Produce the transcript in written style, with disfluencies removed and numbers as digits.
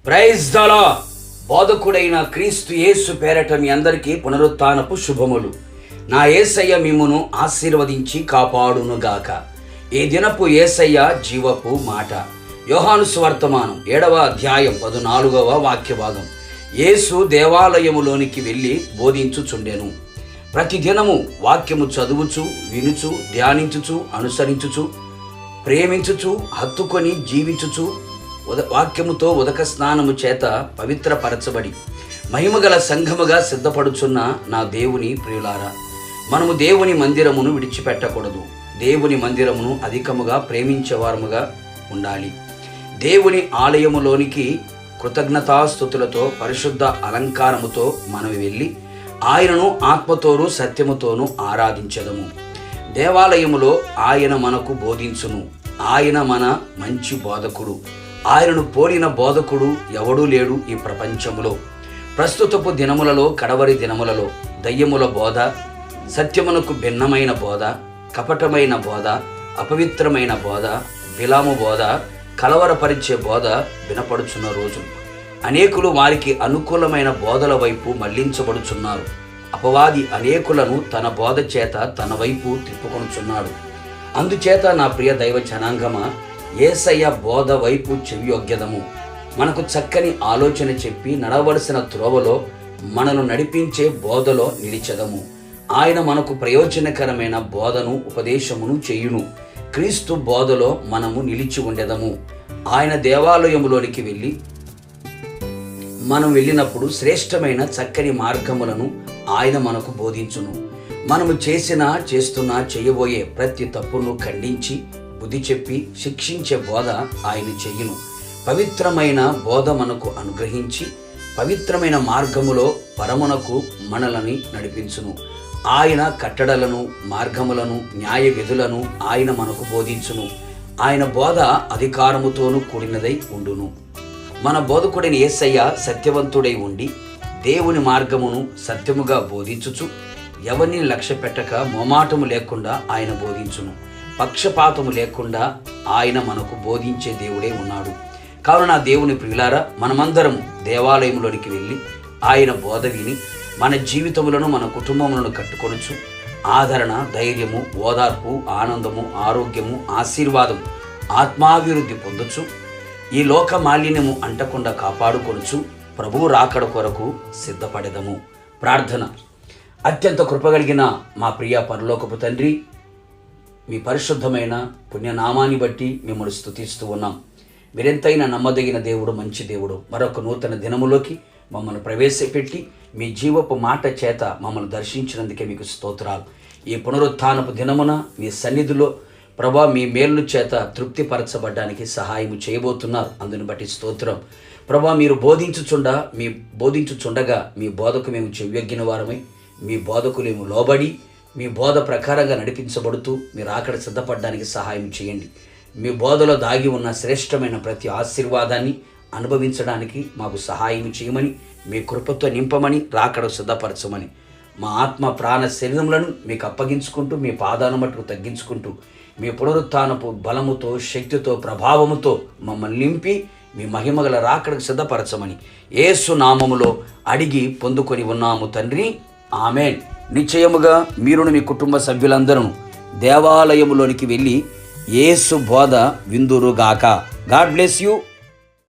Praise the lord. బోధకుడైన క్రీస్తు యేసు పేరట మీ అందరికీ పునరుత్థానపు శుభములు. నా యేసయ్య మిమ్మును ఆశీర్వదించి కాపాడునుగాక. ఈ దినపు యేసయ్య జీవపు మాట. యోహాను సువార్తమానం 7వ అధ్యాయం 14వ వాక్య భాగం. యేసు దేవాలయములోనికి వెళ్ళి బోధించుచుండెను. ప్రతిదినము వాక్యము చదువుచు, వినుచు, ధ్యానించుచు, అనుసరించుచు, ప్రేమించుచు, హత్తుకొని జీవించుచు, వాక్యముతో ఉదక స్నానము చేత పవిత్రపరచబడి మహిమగల సంఘముగా సిద్ధపడుచున్న నా దేవుని ప్రియులారా, మనము దేవుని మందిరమును విడిచిపెట్టకూడదు. దేవుని మందిరమును అధికముగా ప్రేమించేవారముగా ఉండాలి. దేవుని ఆలయములోనికి కృతజ్ఞతాస్తుతులతో, పరిశుద్ధ అలంకారముతో మనం వెళ్ళి ఆయనను ఆత్మతోనూ సత్యముతోనూ ఆరాధించదము. దేవాలయములో ఆయన మనకు బోధించును. ఆయన మన మంచి బోధకుడు. ఆయనను పోలిన బోధకుడు ఎవడూ లేడు ఈ ప్రపంచములో. ప్రస్తుతపు దినములలో, కడవరి దినములలో దయ్యముల బోధ, సత్యమునకు భిన్నమైన బోధ, కపటమైన బోధ, అపవిత్రమైన బోధ, బిలాము బోధ, కలవరపరిచే బోధ వినపడుచున్న రోజులు. అనేకులు వారికి అనుకూలమైన బోధల వైపు మళ్లించబడుచున్నారు. అపవాది అనేకులను తన బోధ చేత తన వైపు తిప్పుకొనుచున్నాడు. అందుచేత నా ప్రియ దైవ జనాంగమా, యేసయ్య బోధ వైపు చెవియొగ్గెదము. మనకు చక్కని ఆలోచన చెప్పి నడవలసిన త్రోవలో మనను నడిపించే బోధలో నిలిచెదము. ఆయన మనకు ప్రయోజనకరమైన బోధను, ఉపదేశమును చేయును. క్రీస్తు బోధలో మనము నిలిచి ఉండెదము. ఆయన దేవాలయములోనికి వెళ్ళి మనం వెళ్ళినప్పుడు శ్రేష్టమైన చక్కని మార్గములను ఆయన మనకు బోధించును. మనము చేస్తున్నా చేయబోయే ప్రతి తప్పును ఖండించి బుద్ధి చెప్పి శిక్షించే బోధ ఆయన చెయ్యును. పవిత్రమైన బోధ మనకు అనుగ్రహించి పవిత్రమైన మార్గములో పరమునకు మనలని నడిపించును. ఆయన కట్టడలను, మార్గములను, న్యాయ విధులను ఆయన మనకు బోధించును. ఆయన బోధ అధికారముతోనూ కూడినదై ఉండును. మన బోధకుడైన యేసయ్య సత్యవంతుడై ఉండి దేవుని మార్గమును సత్యముగా బోధించుచు ఎవరిని లక్ష్య పెట్టక మొమాటము లేకుండా ఆయన బోధించును. పక్షపాతము లేకుండా ఆయన మనకు బోధించే దేవుడే ఉన్నాడు. కావున దేవుని ప్రియులారా, మనమందరము దేవాలయంలోనికి వెళ్ళి ఆయన బోధ విని మన జీవితములను, మన కుటుంబములను కట్టుకొనుచు ఆదరణ, ధైర్యము, ఓదార్పు, ఆనందము, ఆరోగ్యము, ఆశీర్వాదము, ఆత్మాభివృద్ధి పొందొచ్చు. ఈ లోక మాలిన్యము అంటకుండా కాపాడుకొనుచు ప్రభువు రాకడ కొరకు సిద్ధపడెదము. ప్రార్థన. అత్యంత కృపగలిగిన మా ప్రియ పరలోకపు తండ్రి, మీ పరిశుద్ధమైన పుణ్యనామాన్ని బట్టి మిమ్మల్ని స్తుతిస్తూ ఉన్నాం. మీరెంతైనా నమ్మదగిన దేవుడు, మంచి దేవుడు. మరొక నూతన దినములోకి మమ్మల్ని ప్రవేశపెట్టి మీ జీవపు మాట చేత మమ్మల్ని దర్శించినందుకే మీకు స్తోత్రాలు. ఈ పునరుత్థానపు దినమున మీ సన్నిధిలో ప్రభా మీ మేలు చేత తృప్తిపరచబడ్డానికి సహాయం చేయబోతున్నారు. అందుని బట్టి స్తోత్రం. ప్రభా మీరు బోధించుచుండగా మీ బోధకు మేము చెవ్యొగ్గిన వారమై, మీ బోధకులేము లోబడి మీ బోధ ప్రకారంగా నడిపించబడుతూ మీరు అక్కడ సిద్ధపడడానికి సహాయం చేయండి. మీ బోధలో దాగి ఉన్న శ్రేష్టమైన ప్రతి ఆశీర్వాదాన్ని అనుభవించడానికి మాకు సహాయం చేయమని, మీ కృపతో నింపమని, రాకడ సిద్ధపరచమని, మా ఆత్మ ప్రాణ శరీరములను మీకు అప్పగించుకుంటూ మీ పాదాల మట్టుకు తగ్గించుకుంటూ మీ పునరుత్థానపు బలముతో, శక్తితో, ప్రభావముతో మమ్మల్ని నింపి మీ మహిమగల రాకడకు సిద్ధపరచమని యేసు నామములో అడిగి పొందుకొని ఉన్నాము తండ్రి. ఆమేన్. నిశ్చయముగా మీరును మీ కుటుంబ సభ్యులందరూ దేవాలయములోనికి వెళ్ళి యేసు బోధ విందురుగాక. God bless you.